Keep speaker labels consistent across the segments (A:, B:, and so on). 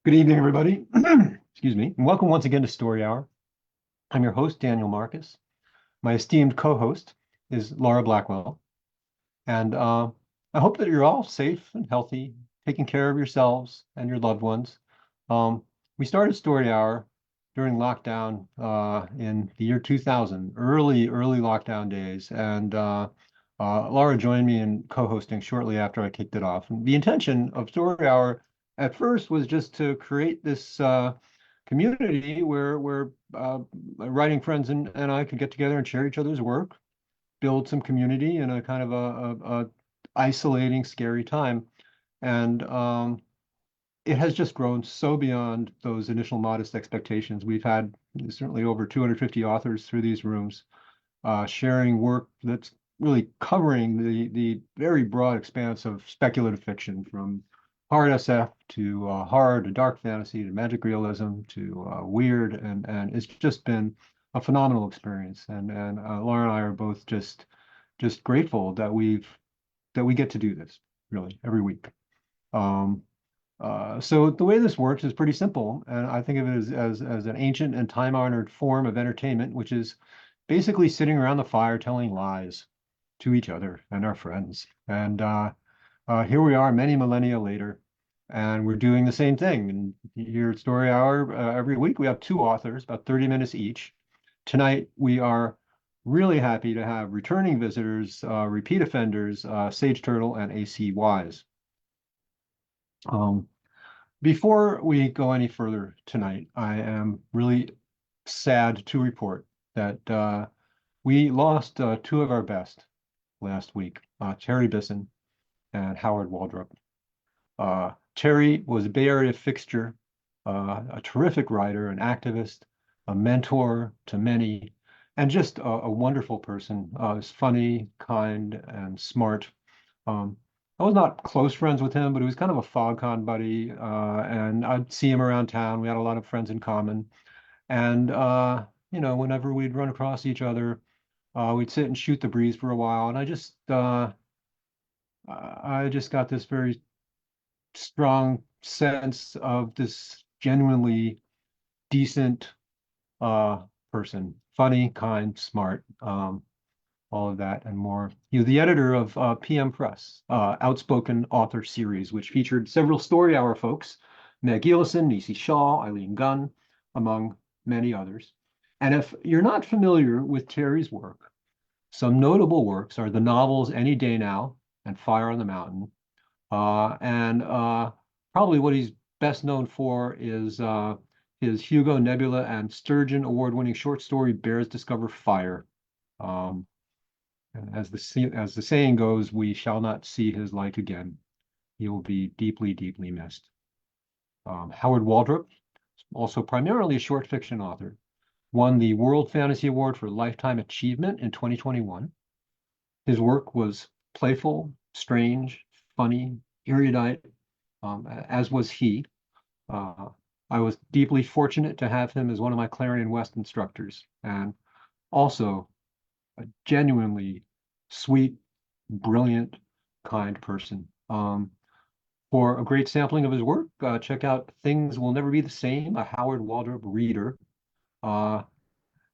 A: Good evening, everybody. Excuse me, and welcome once again to Story Hour. I'm your host, Daniel Marcus. My esteemed co-host is Laura Blackwell, and I hope that you're all safe and healthy, taking care of yourselves and your loved ones. We started Story Hour during lockdown in the year 2000, early lockdown days, and Laura joined me in co-hosting shortly after I kicked it off. And the intention of Story Hour at first was just to create this community where writing friends and I could get together and share each other's work, build some community in a kind of a isolating, scary time. And it has just grown so beyond those initial modest expectations. We've had certainly over 250 authors through these rooms, sharing work that's really covering the very broad expanse of speculative fiction, from hard SF to horror to dark fantasy to magic realism to weird, and it's just been a phenomenal experience. And Laura and I are both just grateful that we get to do this really every week. Um, so the way this works is pretty simple, and I think of it as an ancient and time-honored form of entertainment, which is basically sitting around the fire telling lies to each other and our friends. And here we are many millennia later, and we're doing the same thing. And here at Story Hour, every week we have two authors, about 30 minutes each. Tonight we are really happy to have returning visitors, repeat offenders, Sage Tyrtle and AC Wise. Um, Before we go any further tonight, I am really sad to report that we lost two of our best last week, Terry Bisson and Howard Waldrop. Terry was a Bay Area fixture, a terrific writer, an activist, a mentor to many, and just a wonderful person. Was funny, kind, and smart. Um, I was not close friends with him, but he was kind of a FogCon buddy, and I'd see him around town. We had a lot of friends in common, and whenever we'd run across each other, we'd sit and shoot the breeze for a while. And I just got this very strong sense of this genuinely decent uh, person, funny, kind, smart. All of that and more. He was the editor of PM Press, Outspoken Author Series, which featured several Story Hour folks, Meg Elison, Nisi Shaw, Eileen Gunn, among many others. And if you're not familiar with Terry's work, some notable works are the novels Any Day Now and Fire on the Mountain. And probably what he's best known for is his Hugo, Nebula, and Sturgeon award-winning short story Bears Discover Fire. Um, and as the saying goes, we shall not see his like again. He will be deeply, deeply missed. Howard Waldrop, also primarily a short fiction author, won the World Fantasy Award for Lifetime Achievement in 2021. His work was playful, strange, funny, erudite, as was he. Uh, I was deeply fortunate to have him as one of my Clarion West instructors, and also a genuinely sweet, brilliant, kind person. For a great sampling of his work, check out Things Will Never Be the Same, a Howard Waldrop reader. Uh,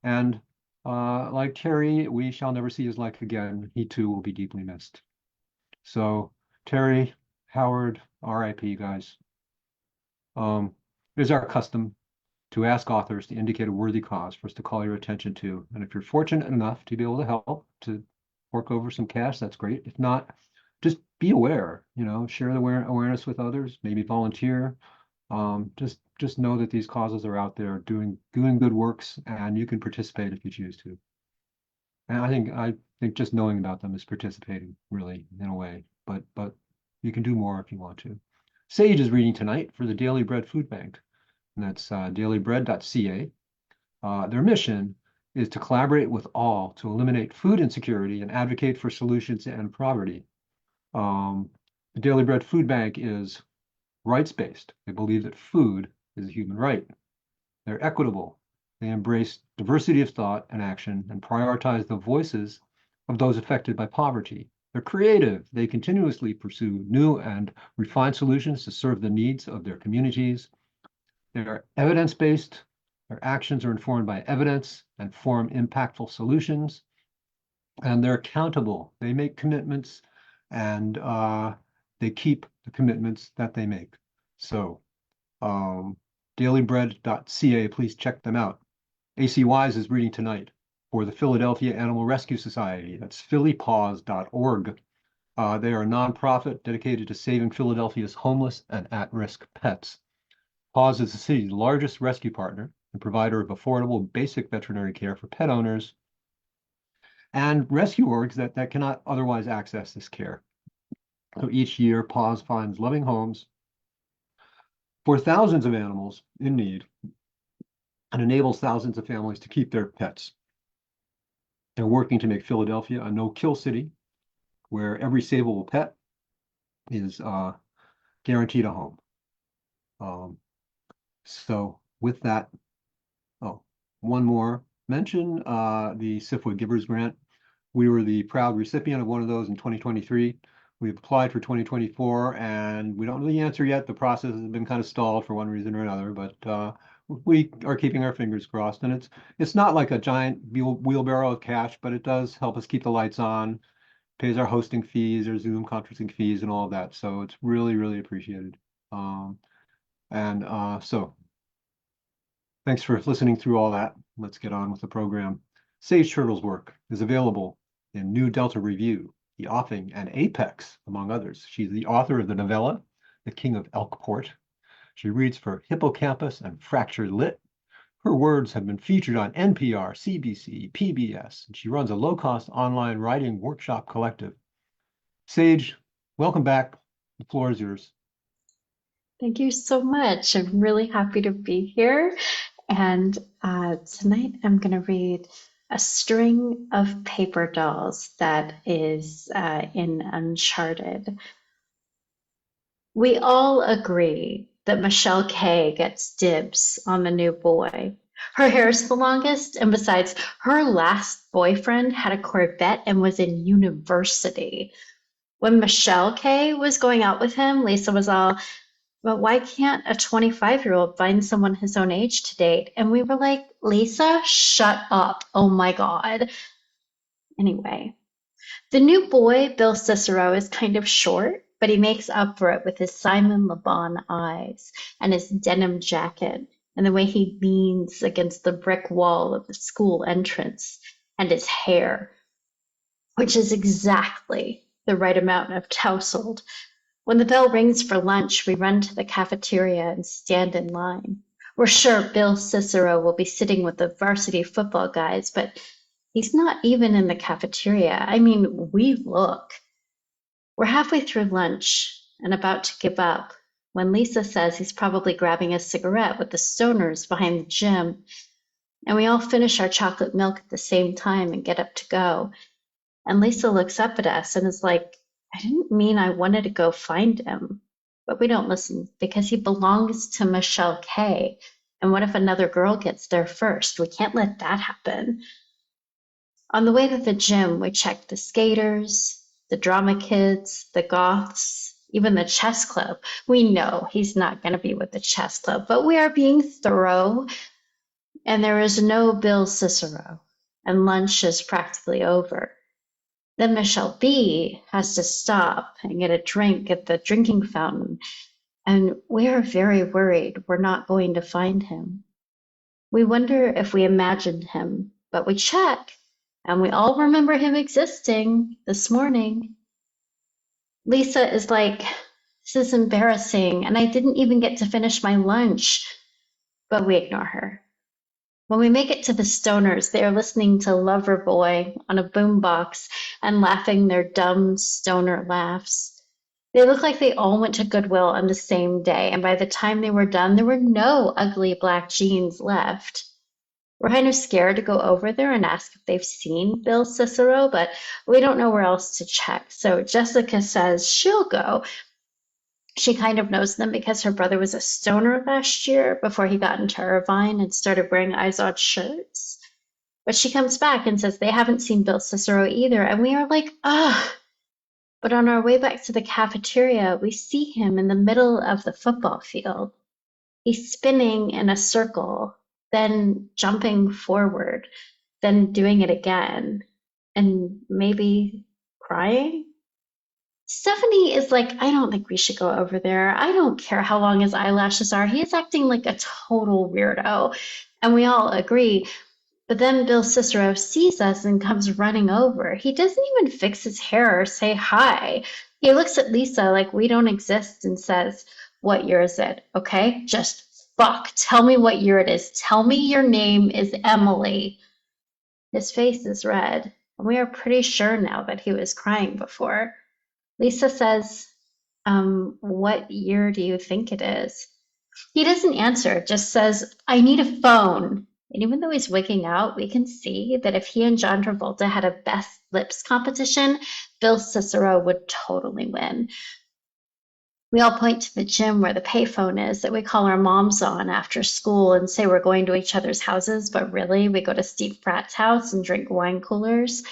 A: and like Terry, we shall never see his like again. He too will be deeply missed. So, Terry, Howard, RIP, guys. It is our custom to ask authors to indicate a worthy cause for us to call your attention to. And if you're fortunate enough to be able to help to fork over some cash, that's great. If not, just be aware, share the awareness with others, maybe volunteer. Just know that these causes are out there doing good works, and you can participate if you choose to. And I think just knowing about them is participating, really, in a way. But you can do more if you want to. Sage is reading tonight for the Daily Bread Food Bank, and that's dailybread.ca. Their mission is to collaborate with all to eliminate food insecurity and advocate for solutions to end poverty. The Daily Bread Food Bank is rights-based. They believe that food is a human right. They're equitable. They embrace diversity of thought and action and prioritize the voices of those affected by poverty. They're creative. They continuously pursue new and refined solutions to serve the needs of their communities. They are evidence-based. Their actions are informed by evidence and form impactful solutions. And they're accountable. They make commitments and they keep the commitments that they make. So dailybread.ca, please check them out. AC Wise is reading tonight for the Philadelphia Animal Rescue Society. That's phillypaws.org. They are a nonprofit dedicated to saving Philadelphia's homeless and at-risk pets. Paws is the city's largest rescue partner and provider of affordable basic veterinary care for pet owners and rescue orgs that cannot otherwise access this care. So each year, Paws finds loving homes for thousands of animals in need and enables thousands of families to keep their pets. They're working to make Philadelphia a no-kill city where every savable pet is guaranteed a home. So with that, one more mention, the SIFWA Givers Grant. We were the proud recipient of one of those in 2023. We've applied for 2024 and we don't know the answer yet. The process has been kind of stalled for one reason or another, but we are keeping our fingers crossed. And it's not like a giant wheelbarrow of cash, but it does help us keep the lights on, pays our hosting fees, our Zoom conferencing fees and all of that. So it's really, really appreciated. So thanks for listening through all that. Let's get on with the program. Sage Tyrtle's work is available in New Delta Review, The Offing, and Apex, among others. She's the author of the novella, The King of Elkport. She reads for Hippocampus and Fractured Lit. Her words have been featured on NPR, CBC, PBS, and she runs a low-cost online writing workshop collective. Sage, welcome back. The floor is yours.
B: Thank you so much. I'm really happy to be here. And tonight I'm going to read A String of Paper Dolls that is in Uncharted. We all agree that Michelle K gets dibs on the new boy. Her hair's the longest, and besides, her last boyfriend had a Corvette and was in university. When Michelle K was going out with him, Lisa was all, but why can't a 25-year-old find someone his own age to date? And we were like, Lisa, shut up. Oh my God. Anyway, the new boy, Bill Cicero, is kind of short, but he makes up for it with his Simon Le Bon eyes and his denim jacket and the way he leans against the brick wall of the school entrance and his hair, which is exactly the right amount of tousled. When the bell rings for lunch, we run to the cafeteria and stand in line. We're sure Bill Cicero will be sitting with the varsity football guys, but he's not even in the cafeteria. I mean, we look. We're halfway through lunch and about to give up when Lisa says he's probably grabbing a cigarette with the stoners behind the gym. And we all finish our chocolate milk at the same time and get up to go. And Lisa looks up at us and is like, I didn't mean I wanted to go find him. But we don't listen because he belongs to Michelle K. And what if another girl gets there first? We can't let that happen. On the way to the gym, we checked the skaters, the drama kids, the goths, even the chess club. We know he's not going to be with the chess club, but we are being thorough. And there is no Bill Cicero. And lunch is practically over. Then Michelle B has to stop and get a drink at the drinking fountain, and we are very worried we're not going to find him. We wonder if we imagined him, but we check, and we all remember him existing this morning. Lisa is like, this is embarrassing, and I didn't even get to finish my lunch, but we ignore her. When we make it to the stoners, they are listening to Loverboy on a boombox and laughing their dumb stoner laughs. They look like they all went to Goodwill on the same day, and by the time they were done, there were no ugly black jeans left. We're kind of scared to go over there and ask if they've seen Bill Cicero, but we don't know where else to check. So Jessica says she'll go. She kind of knows them because her brother was a stoner last year before he got into Irvine and started wearing Izod shirts. But she comes back and says they haven't seen Bill Cicero either, and we are like, ugh. But on our way back to the cafeteria, we see him in the middle of the football field. He's spinning in a circle, then jumping forward, then doing it again, and maybe crying. Stephanie is like, I don't think we should go over there. I don't care how long his eyelashes are. He is acting like a total weirdo. And we all agree. But then Bill Cicero sees us and comes running over. He doesn't even fix his hair or say hi. He looks at Lisa like we don't exist and says, what year is it? Okay, just fuck. Tell me what year it is. Tell me your name is Emily. His face is red, and we are pretty sure now that he was crying before. Lisa says, what year do you think it is? He doesn't answer, just says, I need a phone. And even though he's wigging out, we can see that if he and John Travolta had a best lips competition, Bill Cicero would totally win. We all point to the gym where the payphone is that we call our moms on after school and say we're going to each other's houses, but really we go to Steve Pratt's house and drink wine coolers.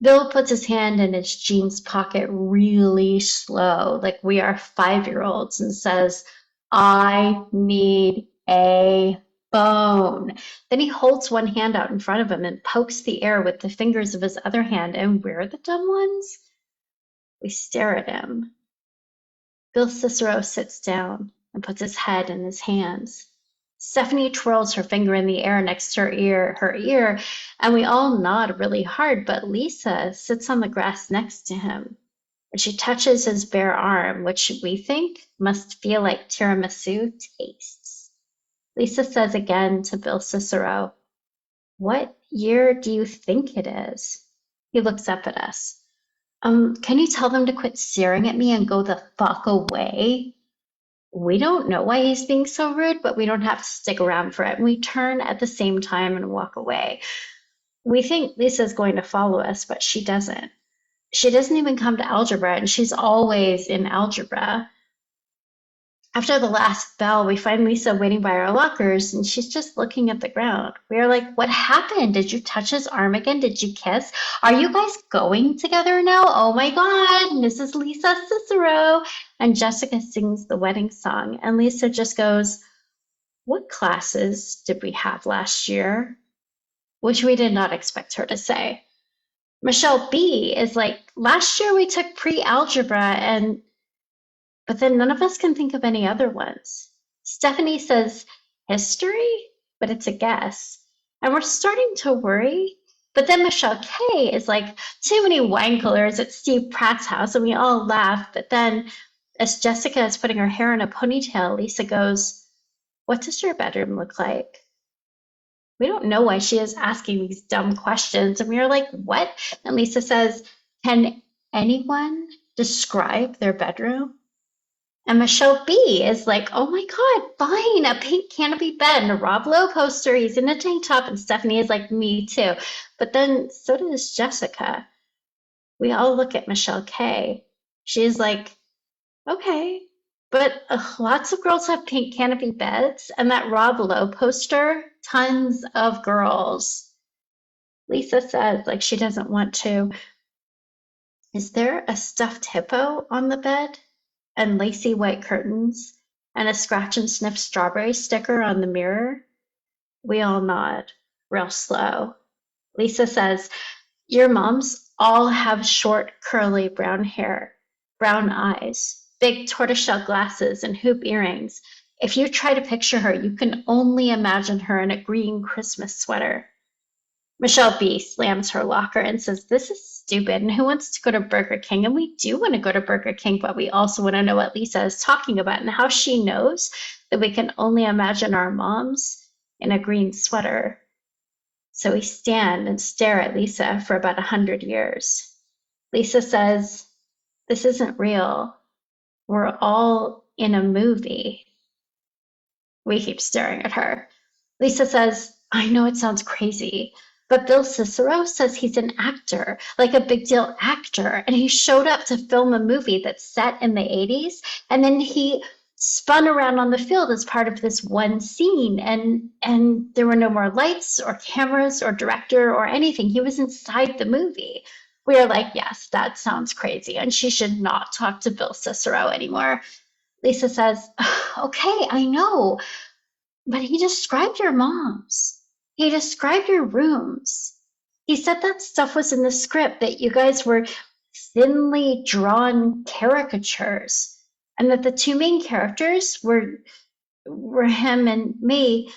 B: Bill puts his hand in his jeans pocket really slow, like we are 5-year-olds, and says, I need a phone. Then he holds one hand out in front of him and pokes the air with the fingers of his other hand, and we're the dumb ones? We stare at him. Bill Cicero sits down and puts his head in his hands. Stephanie twirls her finger in the air next to her ear, and we all nod really hard, but Lisa sits on the grass next to him, and she touches his bare arm, which we think must feel like tiramisu tastes. Lisa says again to Bill Cicero, what year do you think it is? He looks up at us. Can you tell them to quit staring at me and go the fuck away? We don't know why he's being so rude, but we don't have to stick around for it. And we turn at the same time and walk away. We think Lisa's going to follow us, but she doesn't. She doesn't even come to algebra, and she's always in algebra. After the last bell, we find Lisa waiting by our lockers, and she's just looking at the ground. We are like, what happened? Did you touch his arm again? Did you kiss? Are you guys going together now? Oh my God, Mrs. Lisa Cicero. And Jessica sings the wedding song, and Lisa just goes, what classes did we have last year? Which we did not expect her to say. Michelle B is like, last year we took pre-algebra but then none of us can think of any other ones. Stephanie says history, but it's a guess. And we're starting to worry. But then Michelle K is like, too many wine coolers at Steve Pratt's house, and we all laugh. But then as Jessica is putting her hair in a ponytail, Lisa goes, what does your bedroom look like? We don't know why she is asking these dumb questions. And we are like, what? And Lisa says, can anyone describe their bedroom? And Michelle B is like, oh my God, fine, a pink canopy bed and a Rob Lowe poster. He's in a tank top. And Stephanie is like, me too. But then so does Jessica. We all look at Michelle K. She's like, okay, but lots of girls have pink canopy beds. And that Rob Lowe poster, tons of girls. Lisa says, like she doesn't want to, is there a stuffed hippo on the bed? And lacy white curtains, and a scratch and sniff strawberry sticker on the mirror? We all nod, real slow. Lisa says, your moms all have short, curly brown hair, brown eyes, big tortoiseshell glasses, and hoop earrings. If you try to picture her, you can only imagine her in a green Christmas sweater. Michelle B slams her locker and says, this is stupid, and who wants to go to Burger King? And we do want to go to Burger King, but we also want to know what Lisa is talking about and how she knows that we can only imagine our moms in a green sweater. So we stand and stare at Lisa for about 100 years. Lisa says, this isn't real. We're all in a movie. We keep staring at her. Lisa says, I know it sounds crazy, but Bill Cicero says he's an actor, like a big deal actor, and he showed up to film a movie that's set in the 80s, and then he spun around on the field as part of this one scene, and there were no more lights or cameras or director or anything. He was inside the movie. We are like, yes, that sounds crazy, and she should not talk to Bill Cicero anymore. Lisa says, okay, I know, but he described your moms. He described your rooms. He said that stuff was in the script, that you guys were thinly drawn caricatures, and that the two main characters were him and me.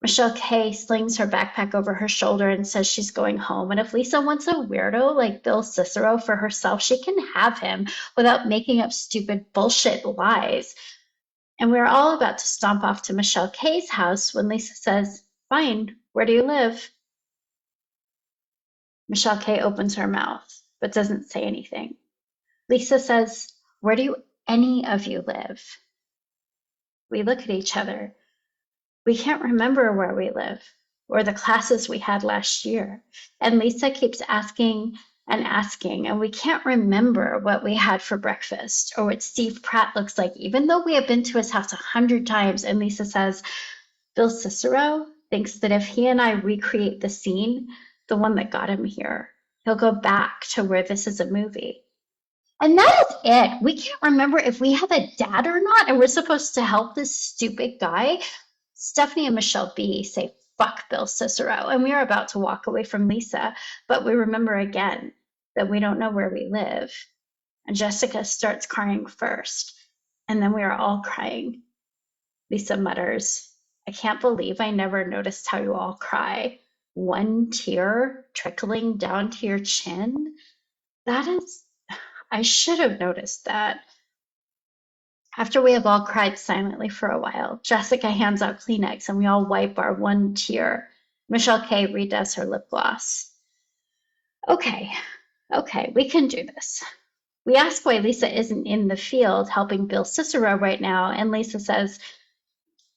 B: Michelle K slings her backpack over her shoulder and says she's going home. And if Lisa wants a weirdo like Bill Cicero for herself, she can have him without making up stupid bullshit lies. And we're all about to stomp off to Michelle K's house when Lisa says, fine, where do you live? Michelle K opens her mouth, but doesn't say anything. Lisa says, where do any of you live? We look at each other. We can't remember where we live or the classes we had last year. And Lisa keeps asking, and we can't remember what we had for breakfast or what Steve Pratt looks like, even though we have been to his house 100 times. And Lisa says, Bill Cicero thinks that if he and I recreate the scene, the one that got him here, he'll go back to where this is a movie. And that is it. We can't remember if we have a dad or not, and we're supposed to help this stupid guy. Stephanie and Michelle B say, fuck Bill Cicero, and we are about to walk away from Lisa, but we remember again that we don't know where we live. And Jessica starts crying first, and then we are all crying. Lisa mutters, I can't believe I never noticed how you all cry. One tear trickling down to your chin? I should have noticed that. After we have all cried silently for a while, Jessica hands out Kleenex and we all wipe our one tear. Michelle K redoes her lip gloss. Okay, we can do this. We ask why Lisa isn't in the field helping Bill Cicero right now, and Lisa says,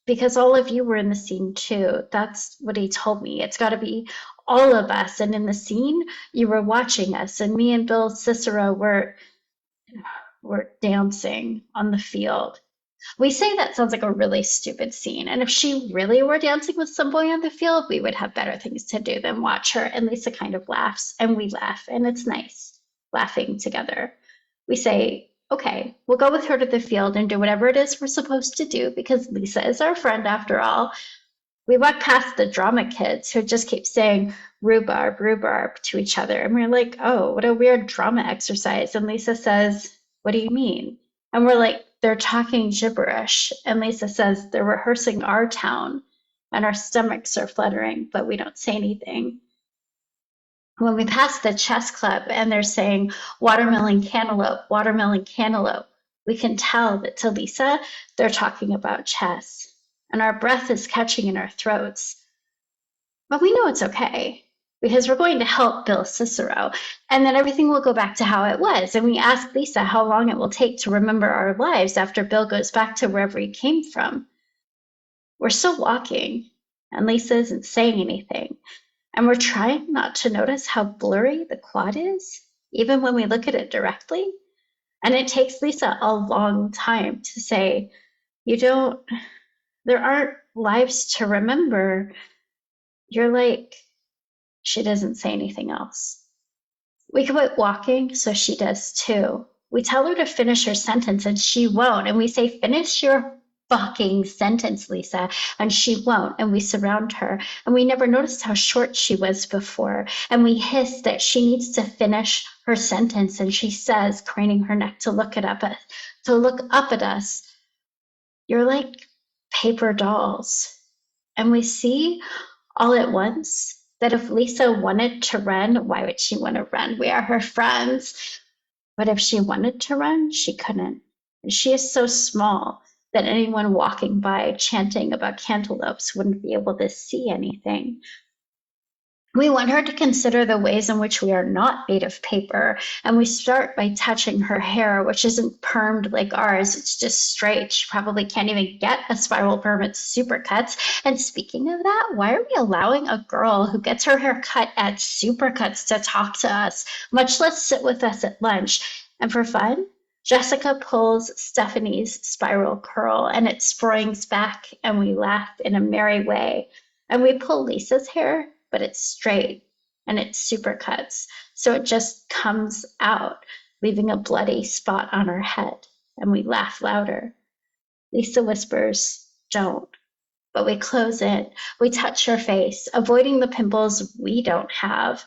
B: because all of you were in the scene too. That's what he told me. It's got to be all of us. And in the scene, you were watching us, and me and Bill Cicero were dancing on the field. We say that sounds like a really stupid scene. And if she really were dancing with some boy on the field, we would have better things to do than watch her. And Lisa kind of laughs, and we laugh, and it's nice laughing together. We say, okay, we'll go with her to the field and do whatever it is we're supposed to do because Lisa is our friend after all. We walk past the drama kids who just keep saying rhubarb, rhubarb to each other. And we're like, oh, what a weird drama exercise. And Lisa says, what do you mean? And we're like, they're talking gibberish. And Lisa says, they're rehearsing our town and our stomachs are fluttering, but we don't say anything. When we pass the chess club and they're saying watermelon cantaloupe, we can tell that to Lisa, they're talking about chess. And our breath is catching in our throats. But we know it's okay because we're going to help Bill Cicero, and then everything will go back to how it was. And we ask Lisa how long it will take to remember our lives after Bill goes back to wherever he came from. We're still walking, and Lisa isn't saying anything. And we're trying not to notice how blurry the quad is, even when we look at it directly. And it takes Lisa a long time to say, there aren't lives to remember. You're like, she doesn't say anything else. We quit walking, so she does too. We tell her to finish her sentence and she won't. And we say, finish your fucking sentence, Lisa. And she won't. And we surround her. And we never noticed how short she was before. And we hiss that she needs to finish her sentence. And she says, craning her neck to look up at us, you're like paper dolls. And we see all at once that if Lisa wanted to run, why would she want to run? We are her friends. But if she wanted to run, she couldn't. And she is so small that anyone walking by chanting about cantaloupes wouldn't be able to see anything. We want her to consider the ways in which we are not made of paper, and we start by touching her hair, which isn't permed like ours, it's just straight. She probably can't even get a spiral perm at Supercuts. And speaking of that, why are we allowing a girl who gets her hair cut at Supercuts to talk to us, much less sit with us at lunch? And for fun, Jessica pulls Stephanie's spiral curl, and it springs back, and we laugh in a merry way. And we pull Lisa's hair, but it's straight and it's Supercuts. So it just comes out, leaving a bloody spot on her head, and we laugh louder. Lisa whispers, "Don't." But we close it. We touch her face, avoiding the pimples we don't have.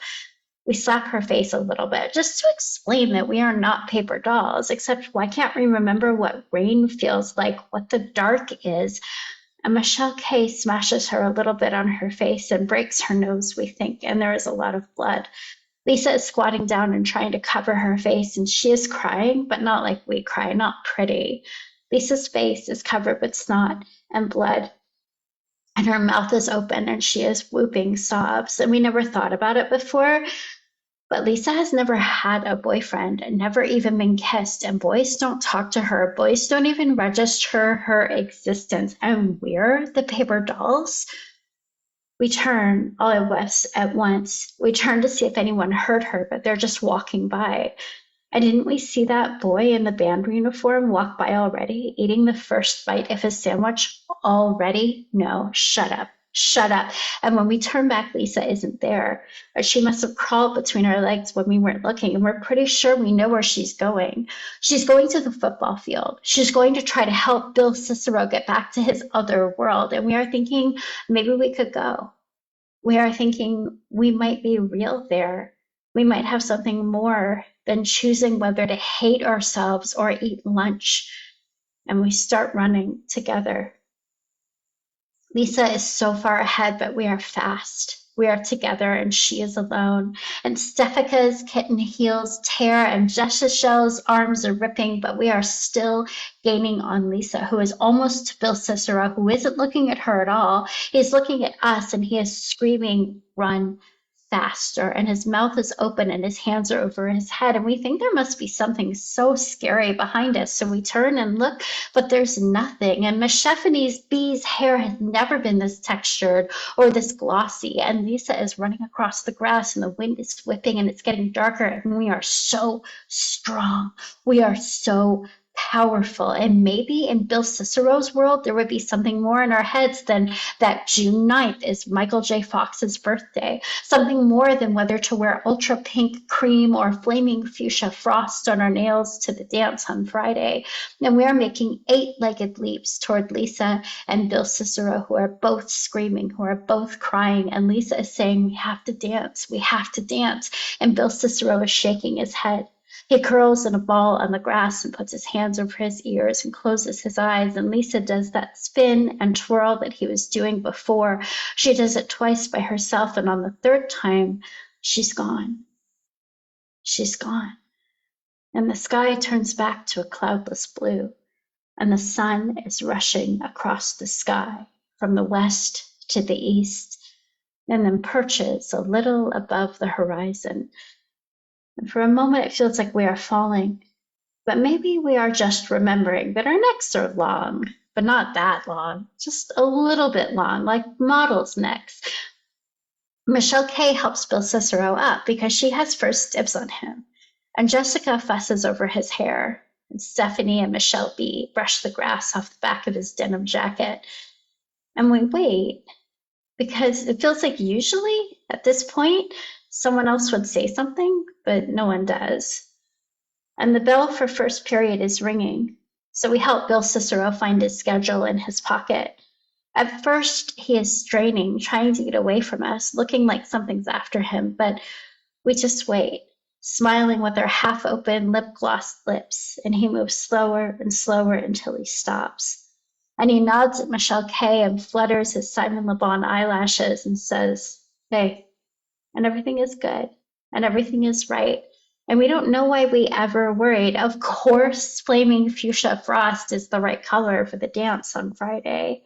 B: We slap her face a little bit just to explain that we are not paper dolls, except why can't we remember what rain feels like, what the dark is? And Michelle K smashes her a little bit on her face and breaks her nose, we think, and there is a lot of blood. Lisa is squatting down and trying to cover her face, and she is crying, but not like we cry, not pretty. Lisa's face is covered with snot and blood, and her mouth is open, and she is whooping sobs. And we never thought about it before, but Lisa has never had a boyfriend and never even been kissed, and boys don't talk to her. Boys don't even register her existence, and we're the paper dolls. We turn all of us at once. We turn to see if anyone heard her, but they're just walking by. And didn't we see that boy in the band uniform walk by already, eating the first bite of his sandwich already? No, shut up. Shut up. And when we turn back, Lisa isn't there. Or she must have crawled between our legs when we weren't looking, and we're pretty sure we know where she's going. She's going to the football field. She's going to try to help Bill Cicero get back to his other world. And we are thinking maybe we could go. We are thinking we might be real there. We might have something more than choosing whether to hate ourselves or eat lunch. And we start running together. Lisa is so far ahead, but we are fast. We are together and she is alone. And Stefika's kitten heels tear and Jessichelle's arms are ripping, but we are still gaining on Lisa, who is almost to Bill Cicero, who isn't looking at her at all. He's looking at us and he is screaming, "Run faster." And his mouth is open and his hands are over his head. And we think there must be something so scary behind us. So we turn and look, but there's nothing. And Miss Stephanie's bee's hair has never been this textured or this glossy. And Lisa is running across the grass and the wind is whipping and it's getting darker. And we are so strong. We are so powerful. And maybe in Bill Cicero's world, there would be something more in our heads than that June 9th is Michael J. Fox's birthday. Something more than whether to wear ultra pink cream or flaming fuchsia frost on our nails to the dance on Friday. And we are making 8-legged leaps toward Lisa and Bill Cicero, who are both screaming, who are both crying. And Lisa is saying, "We have to dance. We have to dance." And Bill Cicero is shaking his head. He curls in a ball on the grass and puts his hands over his ears and closes his eyes. And Lisa does that spin and twirl that he was doing before. She does it twice by herself, and on the third time, she's gone. She's gone. And the sky turns back to a cloudless blue, and the sun is rushing across the sky from the west to the east, and then perches a little above the horizon. And for a moment, it feels like we are falling. But maybe we are just remembering that our necks are long, but not that long, just a little bit long, like models' necks. Michelle K helps Bill Cicero up because she has first dibs on him. And Jessica fusses over his hair. And Stephanie and Michelle B brush the grass off the back of his denim jacket. And we wait because it feels like usually at this point, someone else would say something, but no one does. And the bell for first period is ringing. So we help Bill Cicero find his schedule in his pocket. At first, he is straining, trying to get away from us, looking like something's after him, but we just wait, smiling with our half-open lip-glossed lips, and he moves slower and slower until he stops. And he nods at Michelle K and flutters his Simon Le Bon eyelashes and says, "Hey," and everything is good, and everything is right. And we don't know why we ever worried. Of course, flaming fuchsia frost is the right color for the dance on Friday.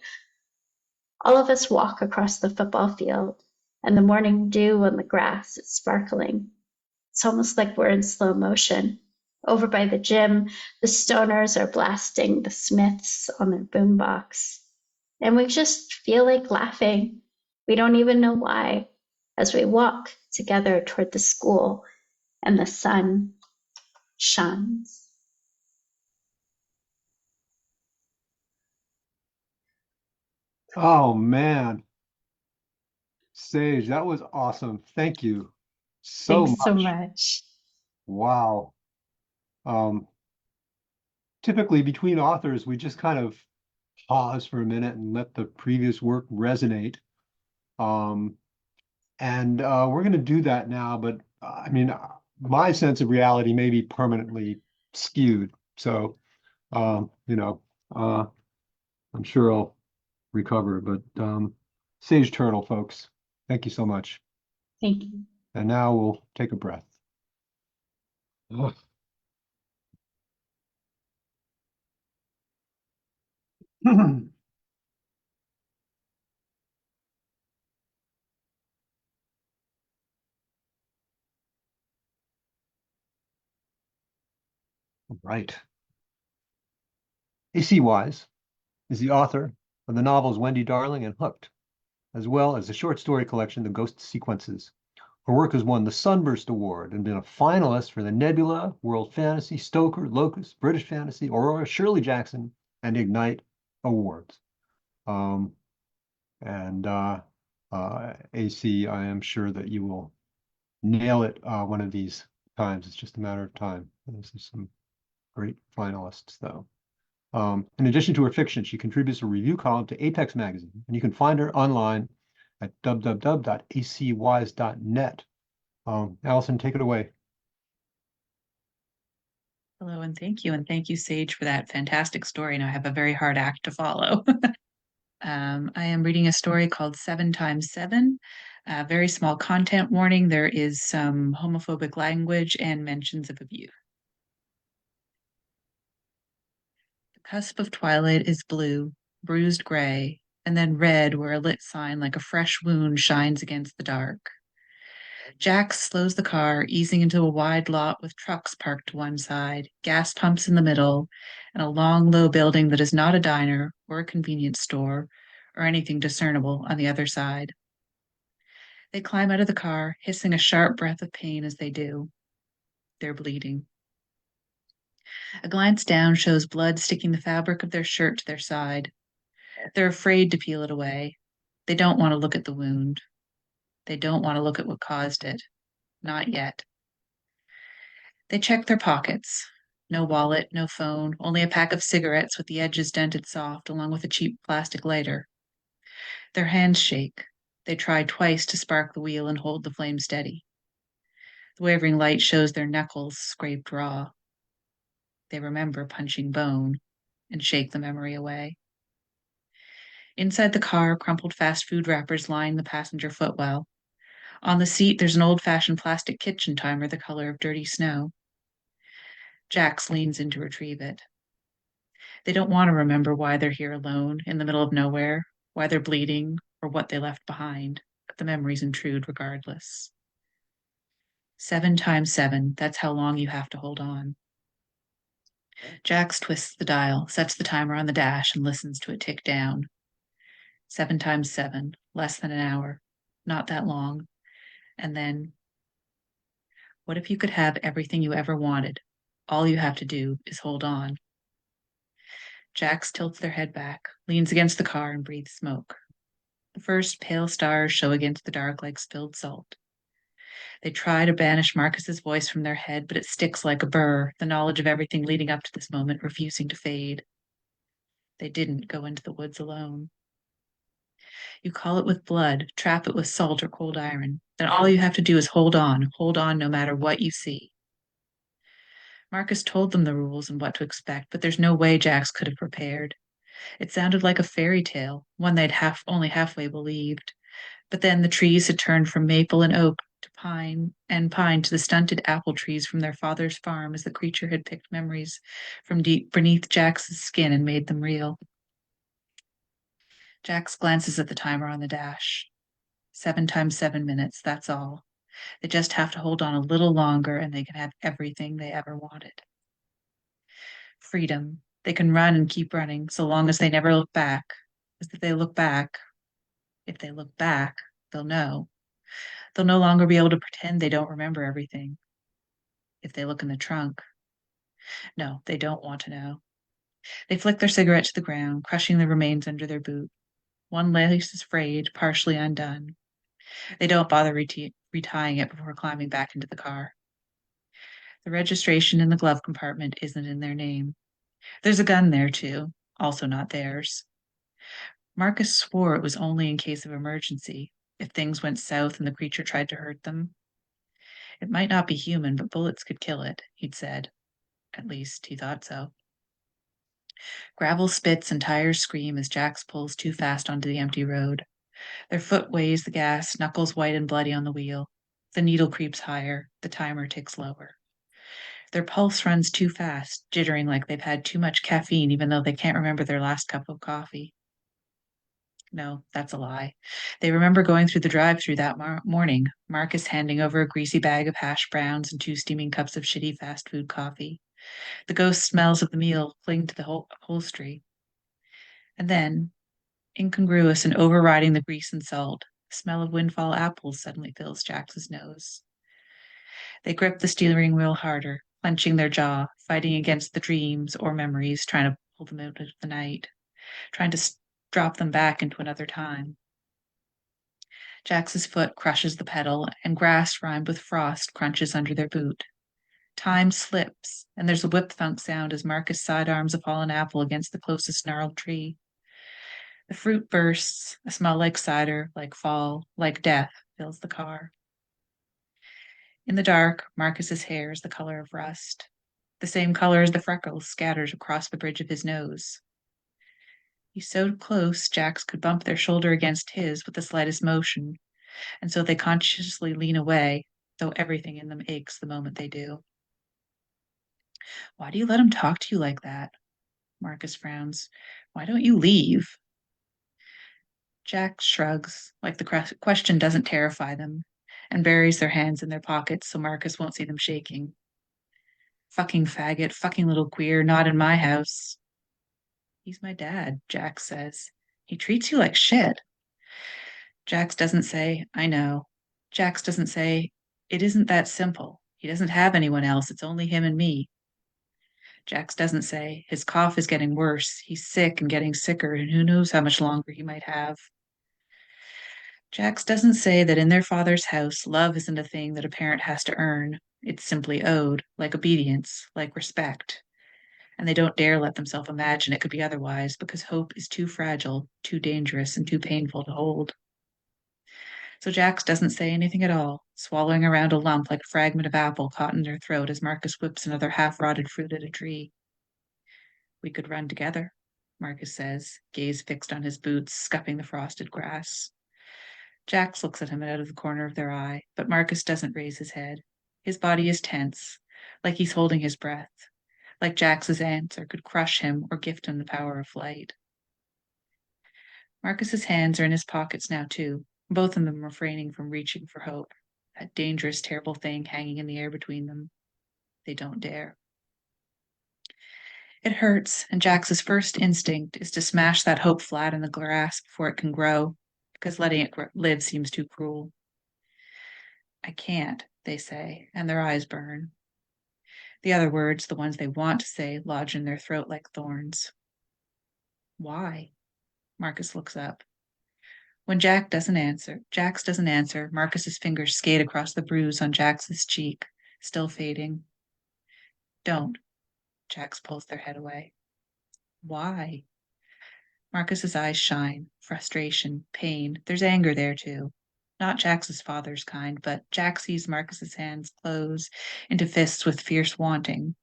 B: All of us walk across the football field, and the morning dew on the grass is sparkling. It's almost like we're in slow motion. Over by the gym, the stoners are blasting the Smiths on their boombox. And we just feel like laughing. We don't even know why, as we walk together toward the school and the sun shines.
A: Oh man, Sage, that was awesome. Thank you so
B: Thanks so
A: much.
B: much.
A: Wow. Um, Typically between authors, we just kind of pause for a minute and let the previous work resonate. Um, and we're going to do that now, but I mean, my sense of reality may be permanently skewed. So, you know, uh, I'm sure I'll recover, but Sage Turtle, folks, thank you so much.
B: Thank you.
A: And now we'll take a breath. Ugh. Right. A.C. Wise is the author of the novels Wendy Darling and Hooked, as well as the short story collection The Ghost Sequences. Her work has won the Sunburst Award and been a finalist for the Nebula, World Fantasy, Stoker, Locust, British Fantasy, Aurora, Shirley Jackson, and Ignite Awards. Um, and AC, I am sure that you will nail it one of these times. It's just a matter of time. This is some great finalists, though. In addition to her fiction, she contributes a review column to Apex Magazine, and you can find her online at www.acwise.net. Allison, take it away.
C: Hello, and thank you. And thank you, Sage, for that fantastic story. And I have a very hard act to follow. I am reading a story called 7 times 7. Very small content warning. There is some homophobic language and mentions of abuse. The cusp of twilight is blue, bruised gray, and then red where a lit sign like a fresh wound shines against the dark. Jax slows the car, easing into a wide lot with trucks parked to one side, gas pumps in the middle, and a long, low building that is not a diner or a convenience store or anything discernible on the other side. They climb out of the car, hissing a sharp breath of pain as they do. They're bleeding. A glance down shows blood sticking the fabric of their shirt to their side. They're afraid to peel it away. They don't want to look at the wound. They don't want to look at what caused it. Not yet. They check their pockets. No wallet, no phone, only a pack of cigarettes with the edges dented soft, along with a cheap plastic lighter. Their hands shake. They try twice to spark the wheel and hold the flame steady. The wavering light shows their knuckles scraped raw. They remember punching bone and shake the memory away. Inside the car, crumpled fast food wrappers line the passenger footwell. On the seat, there's an old-fashioned plastic kitchen timer the color of dirty snow. Jax leans in to retrieve it. They don't want to remember why they're here alone in the middle of nowhere, why they're bleeding, or what they left behind, but the memories intrude regardless. 7 times 7, that's how long you have to hold on. Jax twists the dial, sets the timer on the dash, and listens to it tick down. 7 times 7, less than an hour, not that long. And then, what if you could have everything you ever wanted? All you have to do is hold on. Jax tilts their head back, leans against the car, and breathes smoke. The first pale stars show against the dark like spilled salt. They try to banish Marcus's voice from their head, but it sticks like a burr, the knowledge of everything leading up to this moment refusing to fade. They didn't go into the woods alone. You call it with blood, trap it with salt or cold iron. Then all you have to do is hold on no matter what you see. Marcus told them the rules and what to expect, but there's no way Jax could have prepared. It sounded like a fairy tale, one they'd only halfway believed. But then the trees had turned from maple and oak to pine, and pine to the stunted apple trees from their father's farm as the creature had picked memories from deep beneath Jax's skin and made them real. Jax glances at the timer on the dash. 7 times 7 minutes, that's all. They just have to hold on a little longer and they can have everything they ever wanted. Freedom. They can run and keep running so long as they never look back. As if they look back, they'll know. They'll no longer be able to pretend they don't remember everything. If they look in the trunk, no, they don't want to know. They flick their cigarette to the ground, crushing the remains under their boot. One lace is frayed, partially undone. They don't bother retying it before climbing back into the car. The registration in the glove compartment isn't in their name. There's a gun there, too, also not theirs. Marcus swore it was only in case of emergency, if things went south and the creature tried to hurt them. It might not be human, but bullets could kill it, he'd said. At least, he thought so. Gravel spits and tires scream as Jax pulls too fast onto the empty road. Their foot weighs the gas, knuckles white and bloody on the wheel. The needle creeps higher, the timer ticks lower. Their pulse runs too fast, jittering like they've had too much caffeine even though they can't remember their last cup of coffee. No, that's a lie. They remember going through the drive-through that morning, Marcus handing over a greasy bag of hash browns and 2 steaming cups of shitty fast food coffee. The ghost smells of the meal cling to the upholstery. And then, incongruous and overriding the grease and salt, the smell of windfall apples suddenly fills Jax's nose. They grip the steering wheel harder, clenching their jaw, fighting against the dreams or memories, trying to pull them out of the night, trying to drop them back into another time. Jax's foot crushes the pedal, and grass rimed with frost crunches under their boot. Time slips, and there's a whip-thunk sound as Marcus sidearms a fallen apple against the closest gnarled tree. The fruit bursts, a smell like cider, like fall, like death fills the car. In the dark, Marcus's hair is the color of rust, the same color as the freckles scattered across the bridge of his nose. He's so close, Jax could bump their shoulder against his with the slightest motion, and so they consciously lean away, though everything in them aches the moment they do. Why do you let him talk to you like that? Marcus frowns. Why don't you leave? Jax shrugs, like the question doesn't terrify them, and buries their hands in their pockets so Marcus won't see them shaking. Fucking faggot, fucking little queer, not in my house. He's my dad, Jax says. He treats you like shit. Jax doesn't say, I know. Jax doesn't say, it isn't that simple. He doesn't have anyone else. It's only him and me. Jax doesn't say, his cough is getting worse. He's sick and getting sicker, and who knows how much longer he might have. Jax doesn't say that in their father's house, love isn't a thing that a parent has to earn. It's simply owed, like obedience, like respect. And they don't dare let themselves imagine it could be otherwise because hope is too fragile, too dangerous, and too painful to hold. So Jax doesn't say anything at all, swallowing around a lump like a fragment of apple caught in their throat as Marcus whips another half-rotted fruit at a tree. We could run together, Marcus says, gaze fixed on his boots, scuffing the frosted grass. Jax looks at him out of the corner of their eye, but Marcus doesn't raise his head. His body is tense, like he's holding his breath, like Jax's answer could crush him or gift him the power of flight. Marcus's hands are in his pockets now, too, both of them refraining from reaching for hope, that dangerous, terrible thing hanging in the air between them. They don't dare. It hurts, and Jax's first instinct is to smash that hope flat in the grass before it can grow, because letting it live seems too cruel. I can't, they say, and their eyes burn. The other words, the ones they want to say, lodge in their throat like thorns. Why? Marcus looks up. When Jax doesn't answer, Marcus's fingers skate across the bruise on Jax's cheek, still fading. Don't. Jax pulls their head away. Why? Marcus's eyes shine. Frustration, pain. There's anger there, too. Not Jax's father's kind, but Jax sees Marcus's hands close into fists with fierce wanting.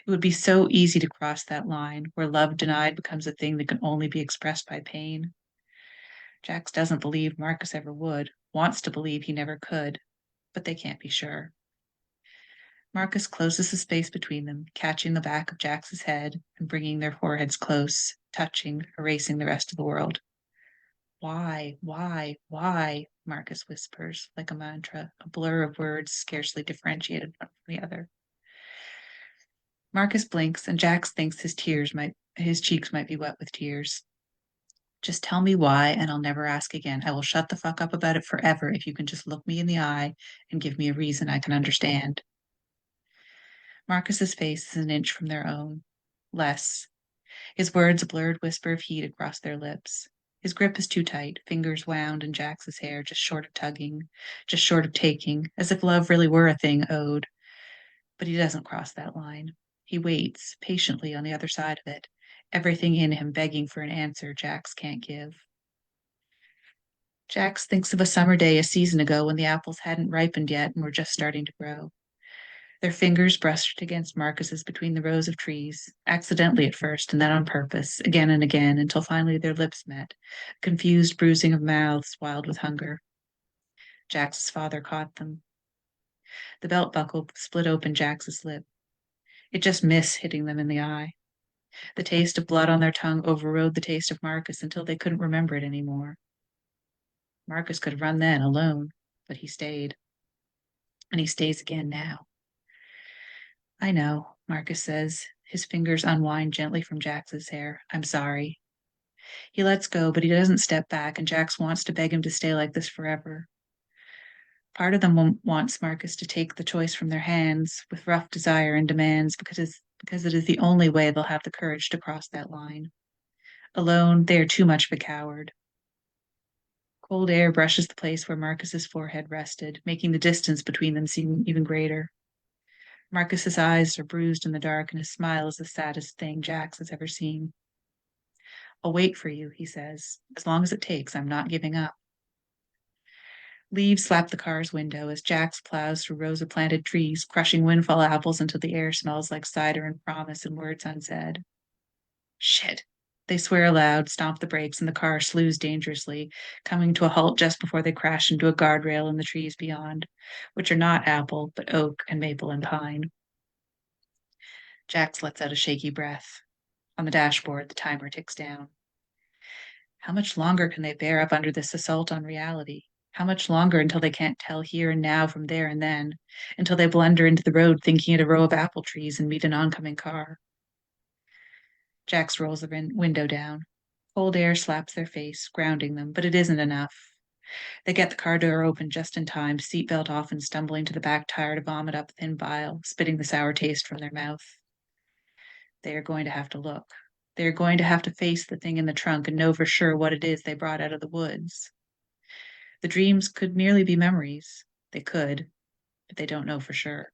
C: It would be so easy to cross that line where love denied becomes a thing that can only be expressed by pain. Jax doesn't believe Marcus ever would, wants to believe he never could, but they can't be sure. Marcus closes the space between them, catching the back of Jax's head and bringing their foreheads close, touching, erasing the rest of the world. Why, Marcus whispers, like a mantra, a blur of words scarcely differentiated one from the other. Marcus blinks, and Jax thinks his cheeks might be wet with tears. Just tell me why, and I'll never ask again. I will shut the fuck up about it forever if you can just look me in the eye and give me a reason I can understand. Marcus's face is an inch from their own. Less. His words a blurred whisper of heat across their lips. His grip is too tight, fingers wound in Jax's hair, just short of tugging, just short of taking, as if love really were a thing owed. But he doesn't cross that line. He waits, patiently on the other side of it, everything in him begging for an answer Jax can't give. Jax thinks of a summer day a season ago when the apples hadn't ripened yet and were just starting to grow. Their fingers brushed against Marcus's between the rows of trees, accidentally at first and then on purpose, again and again, until finally their lips met, a confused bruising of mouths wild with hunger. Jax's father caught them. The belt buckle split open Jax's lip. It just missed hitting them in the eye. The taste of blood on their tongue overrode the taste of Marcus until they couldn't remember it anymore. Marcus could have run then, alone, but he stayed. And he stays again now. I know, Marcus says. His fingers unwind gently from Jax's hair. I'm sorry. He lets go, but he doesn't step back, and Jax wants to beg him to stay like this forever. Part of them wants Marcus to take the choice from their hands with rough desire and demands because it is the only way they'll have the courage to cross that line. Alone, they are too much of a coward. Cold air brushes the place where Marcus's forehead rested, making the distance between them seem even greater. Marcus's eyes are bruised in the dark, and his smile is the saddest thing Jax has ever seen. I'll wait for you, he says. As long as it takes, I'm not giving up. Leaves slap the car's window as Jax plows through rows of planted trees, crushing windfall apples until the air smells like cider and promise and words unsaid. Shit. They swear aloud, stomp the brakes, and the car slews dangerously, coming to a halt just before they crash into a guardrail in the trees beyond, which are not apple, but oak and maple and pine. Jax lets out a shaky breath. On the dashboard, the timer ticks down. How much longer can they bear up under this assault on reality? How much longer until they can't tell here and now from there and then, until they blunder into the road thinking it a row of apple trees and meet an oncoming car? Jax rolls the window down. Cold air slaps their face, grounding them, but it isn't enough. They get the car door open just in time, seatbelt off and stumbling to the back tire to vomit up thin bile, spitting the sour taste from their mouth. They are going to have to look. They are going to have to face the thing in the trunk and know for sure what it is they brought out of the woods. The dreams could merely be memories. They could, but they don't know for sure.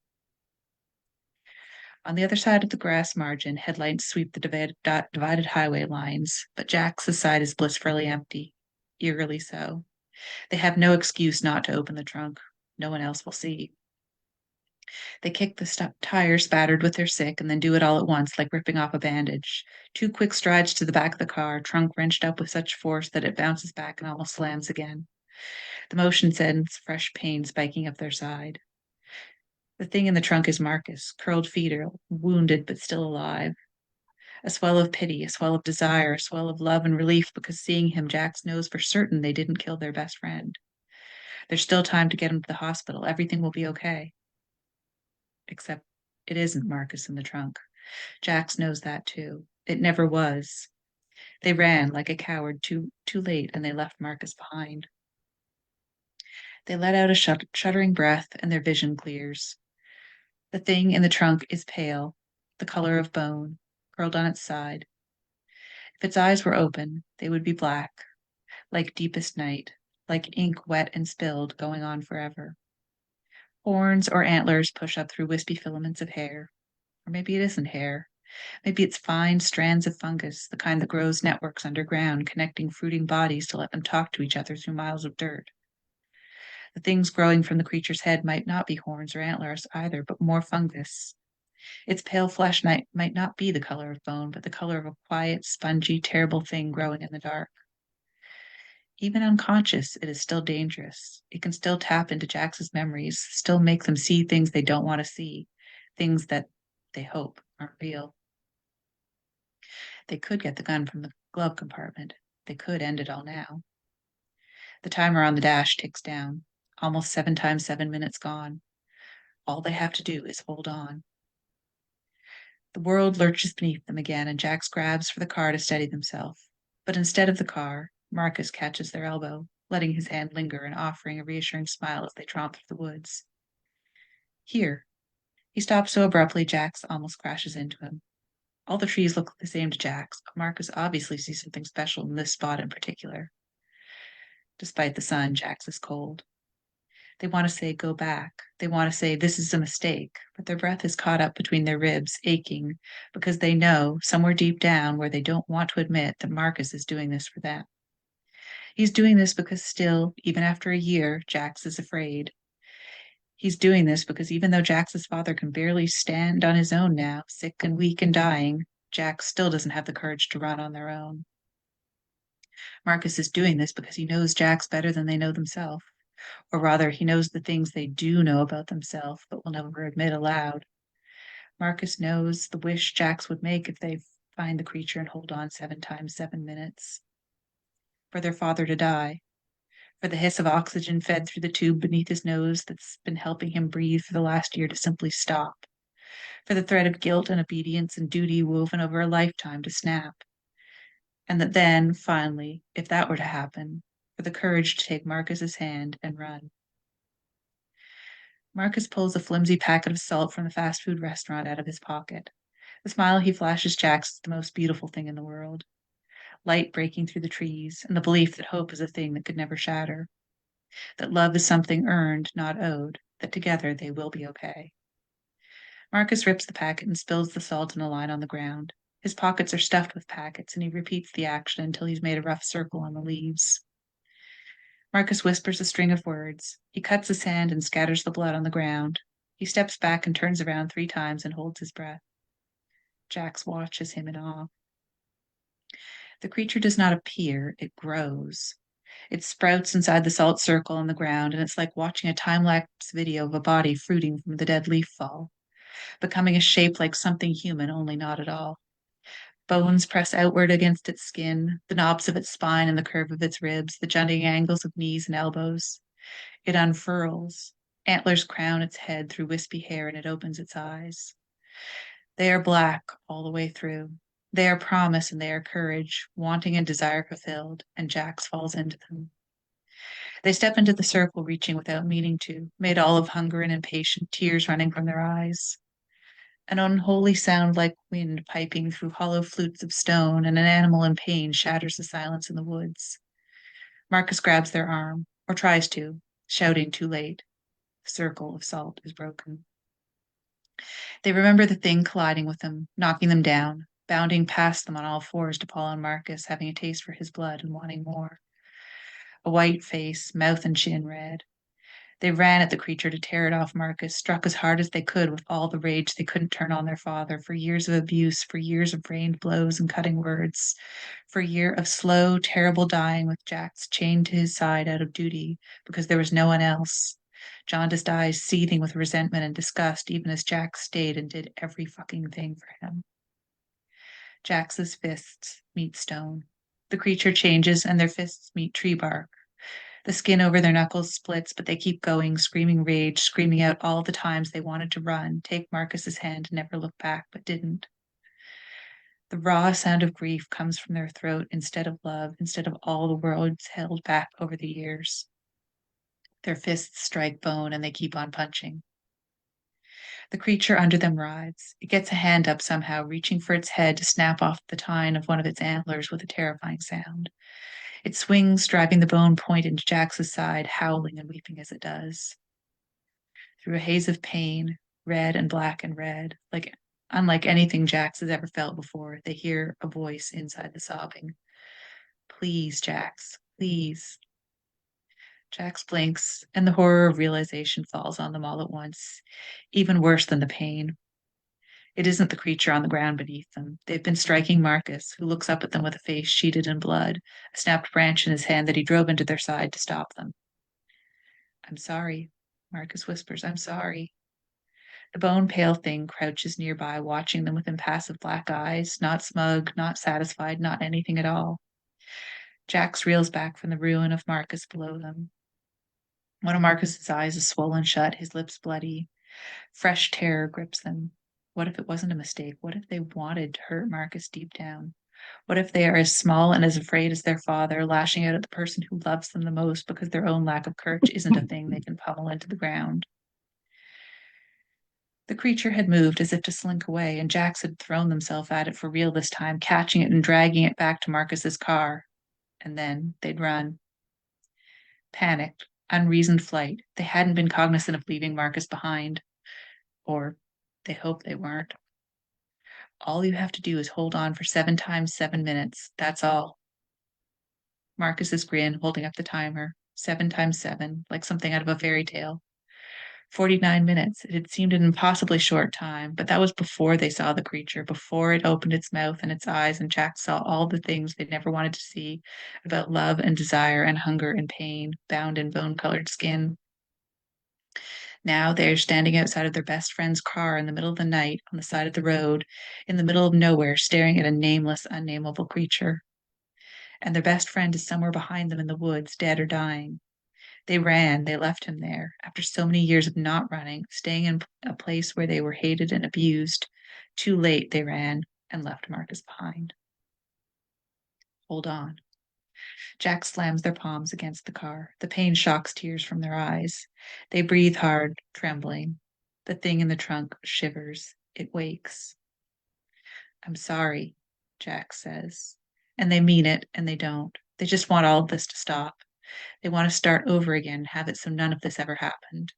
C: On the other side of the grass margin, headlights sweep the divided highway lines, but Jax's side is blissfully empty, eerily so. They have no excuse not to open the trunk. No one else will see. They kick the tire spattered with their sick and then do it all at once, like ripping off a bandage. 2 quick strides to the back of the car, trunk wrenched up with such force that it bounces back and almost slams again. The motion sends fresh pain spiking up their side. The thing in the trunk is Marcus, curled fetal, wounded but still alive. A swell of pity, a swell of desire, a swell of love and relief because seeing him, Jax knows for certain they didn't kill their best friend. There's still time to get him to the hospital. Everything will be okay. Except it isn't Marcus in the trunk. Jax knows that too. It never was. They ran like a coward too late, and they left Marcus behind. They let out a shuddering breath, and their vision clears. The thing in the trunk is pale, the color of bone, curled on its side. If its eyes were open, they would be black, like deepest night, like ink wet and spilled, going on forever. Horns or antlers push up through wispy filaments of hair. Or maybe it isn't hair. Maybe it's fine strands of fungus, the kind that grows networks underground, connecting fruiting bodies to let them talk to each other through miles of dirt. The things growing from the creature's head might not be horns or antlers either, but more fungus. Its pale flesh might not be the color of bone, but the color of a quiet, spongy, terrible thing growing in the dark. Even unconscious, it is still dangerous. It can still tap into Jax's memories, still make them see things they don't want to see, things that they hope aren't real. They could get the gun from the glove compartment. They could end it all now. The timer on the dash ticks down. Almost 7 times 7 minutes gone. All they have to do is hold on. The world lurches beneath them again, and Jax grabs for the car to steady themselves. But instead of the car, Marcus catches their elbow, letting his hand linger and offering a reassuring smile as they tromp through the woods. Here. He stops so abruptly Jax almost crashes into him. All the trees look the same to Jax, but Marcus obviously sees something special in this spot in particular. Despite the sun, Jax is cold. They want to say, go back. They want to say, this is a mistake, but their breath is caught up between their ribs, aching, because they know, somewhere deep down where they don't want to admit, that Marcus is doing this for them. He's doing this because still, even after a year, Jax is afraid. He's doing this because even though Jax's father can barely stand on his own now, sick and weak and dying, Jax still doesn't have the courage to run on their own. Marcus is doing this because he knows Jax better than they know themselves. Or rather, he knows the things they do know about themselves, but will never admit aloud. Marcus knows the wish Jax would make if they find the creature and hold on 7 times 7 minutes. For their father to die. For the hiss of oxygen fed through the tube beneath his nose that's been helping him breathe for the last year to simply stop. For the thread of guilt and obedience and duty woven over a lifetime to snap. And that then, finally, if that were to happen, for the courage to take Marcus's hand and run. Marcus pulls a flimsy packet of salt from the fast food restaurant out of his pocket. The smile he flashes Jax is the most beautiful thing in the world. Light breaking through the trees, and the belief that hope is a thing that could never shatter. That love is something earned, not owed, that together they will be okay. Marcus rips the packet and spills the salt in a line on the ground. His pockets are stuffed with packets, and he repeats the action until he's made a rough circle on the leaves. Marcus whispers a string of words. He cuts his hand and scatters the blood on the ground. He steps back and turns around 3 times and holds his breath. Jax watches him in awe. The creature does not appear, it grows. It sprouts inside the salt circle on the ground, and it's like watching a time-lapse video of a body fruiting from the dead leaf fall, becoming a shape like something human, only not at all. Bones press outward against its skin, the knobs of its spine and the curve of its ribs, the jutting angles of knees and elbows. It unfurls. Antlers crown its head through wispy hair, and it opens its eyes. They are black all the way through. They are promise and they are courage, wanting and desire fulfilled, and Jax falls into them. They step into the circle, reaching without meaning to, made all of hunger and impatience, tears running from their eyes. An unholy sound like wind piping through hollow flutes of stone, and an animal in pain shatters the silence in the woods. Marcus grabs their arm, or tries to, shouting too late. The circle of salt is broken. They remember the thing colliding with them, knocking them down, bounding past them on all fours to fall on Marcus, having a taste for his blood and wanting more. A white face, mouth and chin red. They ran at the creature to tear it off Marcus, struck as hard as they could with all the rage they couldn't turn on their father, for years of abuse, for years of rained blows and cutting words, for a year of slow, terrible dying with Jax chained to his side out of duty because there was no one else. Jaundiced eyes seething with resentment and disgust, even as Jax stayed and did every fucking thing for him. Jax's fists meet stone. The creature changes, and their fists meet tree bark. The skin over their knuckles splits, but they keep going, screaming rage, screaming out all the times they wanted to run, take Marcus's hand, and never look back, but didn't. The raw sound of grief comes from their throat instead of love, instead of all the words held back over the years. Their fists strike bone, and they keep on punching. The creature under them writhes. It gets a hand up somehow, reaching for its head to snap off the tine of one of its antlers with a terrifying sound. It swings, driving the bone point into Jax's side, howling and weeping as it does. Through a haze of pain, red and black and red, unlike anything Jax has ever felt before, they hear a voice inside the sobbing. Please, Jax, please. Jax blinks, and the horror of realization falls on them all at once, even worse than the pain. It isn't the creature on the ground beneath them. They've been striking Marcus, who looks up at them with a face sheeted in blood, a snapped branch in his hand that he drove into their side to stop them. I'm sorry, Marcus whispers. I'm sorry. The bone-pale thing crouches nearby, watching them with impassive black eyes, not smug, not satisfied, not anything at all. Jax reels back from the ruin of Marcus below them. One of Marcus's eyes is swollen shut, his lips bloody. Fresh terror grips them. What if it wasn't a mistake? What if they wanted to hurt Marcus deep down? What if they are as small and as afraid as their father, lashing out at the person who loves them the most because their own lack of courage isn't a thing they can pummel into the ground? The creature had moved as if to slink away, and Jax had thrown themselves at it for real this time, catching it and dragging it back to Marcus's car. And then they'd run. Panicked, unreasoned flight. They hadn't been cognizant of leaving Marcus behind, or they hoped they weren't. All you have to do is hold on for 7 times 7 minutes. That's all. Marcus's grin, holding up the timer. 7 times 7, like something out of a fairy tale. 49 minutes. It had seemed an impossibly short time, but that was before they saw the creature, before it opened its mouth and its eyes, and Jack saw all the things they never wanted to see about love and desire and hunger and pain, bound in bone-colored skin. Now they are standing outside of their best friend's car in the middle of the night, on the side of the road, in the middle of nowhere, staring at a nameless, unnameable creature. And their best friend is somewhere behind them in the woods, dead or dying. They ran, they left him there, after so many years of not running, staying in a place where they were hated and abused. Too late they ran and left Marcus behind. Hold on. Jack slams their palms against the car. The pain shocks tears from their eyes. They breathe hard, trembling. The thing in the trunk shivers. It wakes. I'm sorry, Jack says. And they mean it, and they don't. They just want all of this to stop. They want to start over again, have it so none of this ever happened.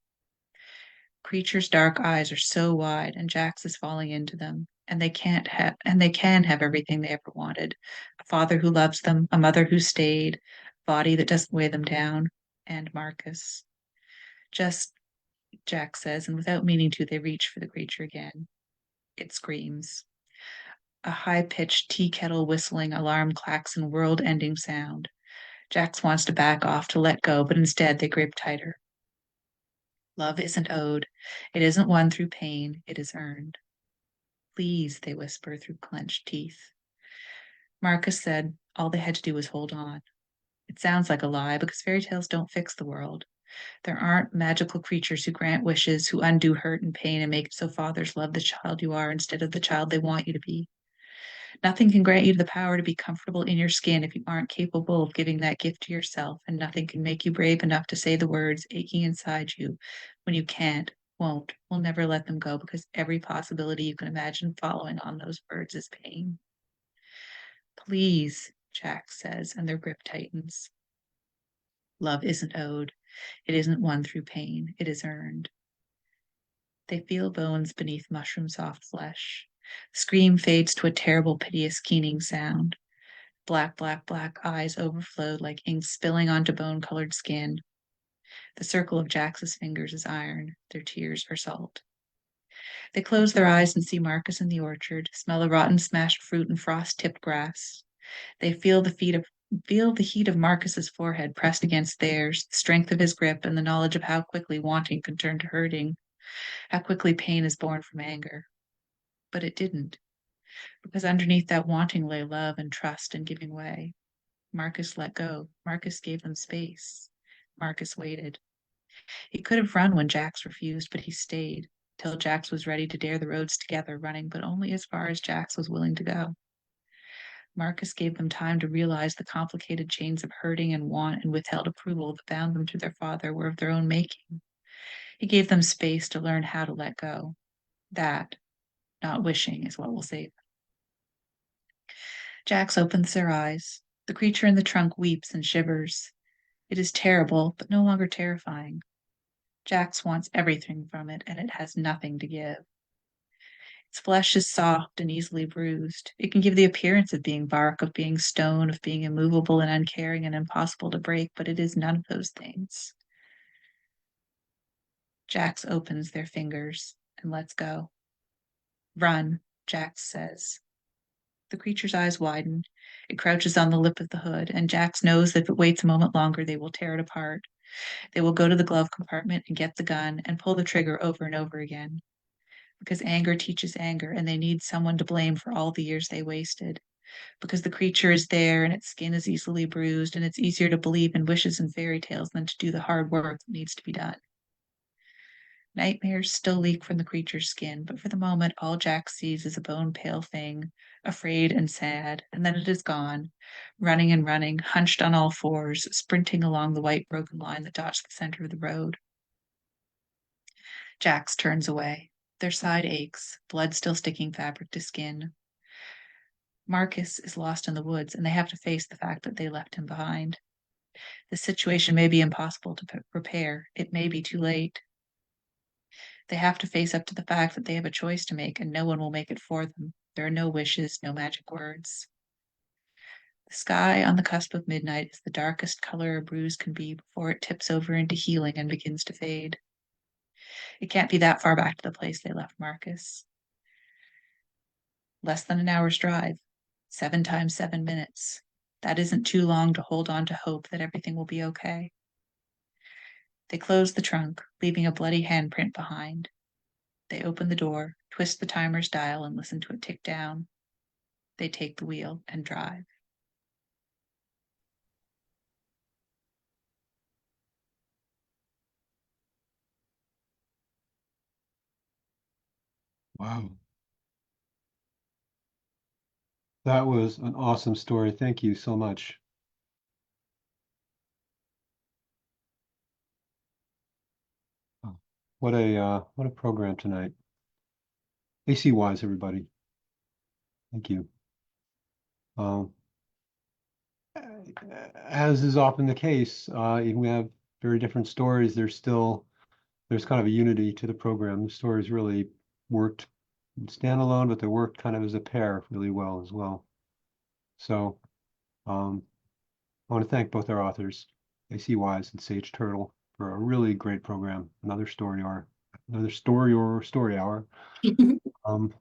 C: Creature's dark eyes are so wide, and Jax is falling into them, and they can have everything they ever wanted. A father who loves them, a mother who stayed, a body that doesn't weigh them down, and Marcus. Just, Jack says, and without meaning to, they reach for the creature again. It screams. A high-pitched tea kettle whistling alarm klaxon world-ending sound. Jax wants to back off, to let go, but instead they grip tighter. Love isn't owed. It isn't won through pain. It is earned. Please, they whisper through clenched teeth. Marcus said all they had to do was hold on. It sounds like a lie because fairy tales don't fix the world. There aren't magical creatures who grant wishes, who undo hurt and pain and make it so fathers love the child you are instead of the child they want you to be. Nothing can grant you the power to be comfortable in your skin if you aren't capable of giving that gift to yourself, and nothing can make you brave enough to say the words aching inside you when you can't, won't, will never let them go because every possibility you can imagine following on those words is pain. Please, Jack says, and their grip tightens. Love isn't owed. It isn't won through pain. It is earned. They feel bones beneath mushroom-soft flesh. The scream fades to a terrible, piteous, keening sound. Black, black, black eyes overflowed like ink spilling onto bone-colored skin. The circle of Jax's fingers is iron. Their tears are salt. They close their eyes and see Marcus in the orchard, smell the rotten, smashed fruit and frost-tipped grass. They feel the heat of Marcus's forehead pressed against theirs, the strength of his grip, and the knowledge of how quickly wanting can turn to hurting, how quickly pain is born from anger. But it didn't, because underneath that wanting lay love and trust and giving way. Marcus let go. Marcus gave them space. Marcus waited. He could have run when Jax refused, but he stayed till Jax was ready to dare the roads together, running, but only as far as Jax was willing to go. Marcus gave them time to realize the complicated chains of hurting and want and withheld approval that bound them to their father were of their own making. He gave them space to learn how to let go. That, not wishing, is what will save them. Jax opens their eyes. The creature in the trunk weeps and shivers. It is terrible, but no longer terrifying. Jax wants everything from it, and it has nothing to give. Its flesh is soft and easily bruised. It can give the appearance of being bark, of being stone, of being immovable and uncaring and impossible to break, but it is none of those things. Jax opens their fingers and lets go. Run, Jax says. The creature's eyes widen. It crouches on the lip of the hood, and Jax knows that if it waits a moment longer, they will tear it apart. They will go to the glove compartment and get the gun and pull the trigger over and over again. Because anger teaches anger, and they need someone to blame for all the years they wasted. Because the creature is there, and its skin is easily bruised, and it's easier to believe in wishes and fairy tales than to do the hard work that needs to be done. Nightmares still leak from the creature's skin, but for the moment all Jack sees is a bone-pale thing, afraid and sad, and then it is gone, running and running, hunched on all fours, sprinting along the white broken line that dots the center of the road. Jax turns away. Their side aches, blood still sticking fabric to skin. Marcus is lost in the woods, and they have to face the fact that they left him behind. The situation may be impossible to repair. It may be too late. They have to face up to the fact that they have a choice to make, and no one will make it for them. There are no wishes, no magic words. The sky on the cusp of midnight is the darkest color a bruise can be before it tips over into healing and begins to fade. It can't be that far back to the place they left Marcus. Less than an hour's drive, 7 times 7 minutes. That isn't too long to hold on to hope that everything will be okay. They close the trunk, leaving a bloody handprint behind. They open the door, twist the timer's dial, and listen to it tick down. They take the wheel and drive.
A: Wow. That was an awesome story. Thank you so much. Oh, what a program tonight. AC wise, everybody. Thank you. Um, as is often the case, even we have very different stories, there's kind of a unity to the program. The stories really worked standalone, but they worked kind of as a pair really well as well. So I want to thank both our authors, AC Wise and Sage Turtle, for a really great program. Another story hour. Um,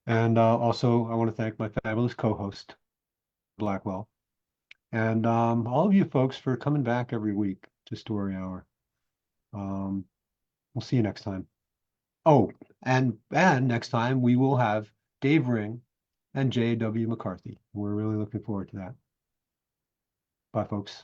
A: and also I want to thank my fabulous co-host, Blackwell. And all of you folks for coming back every week to Story Hour. We'll see you next time. Oh, and next time we will have Dave Ring and J.W. McCarthy. We're really looking forward to that. Bye, folks.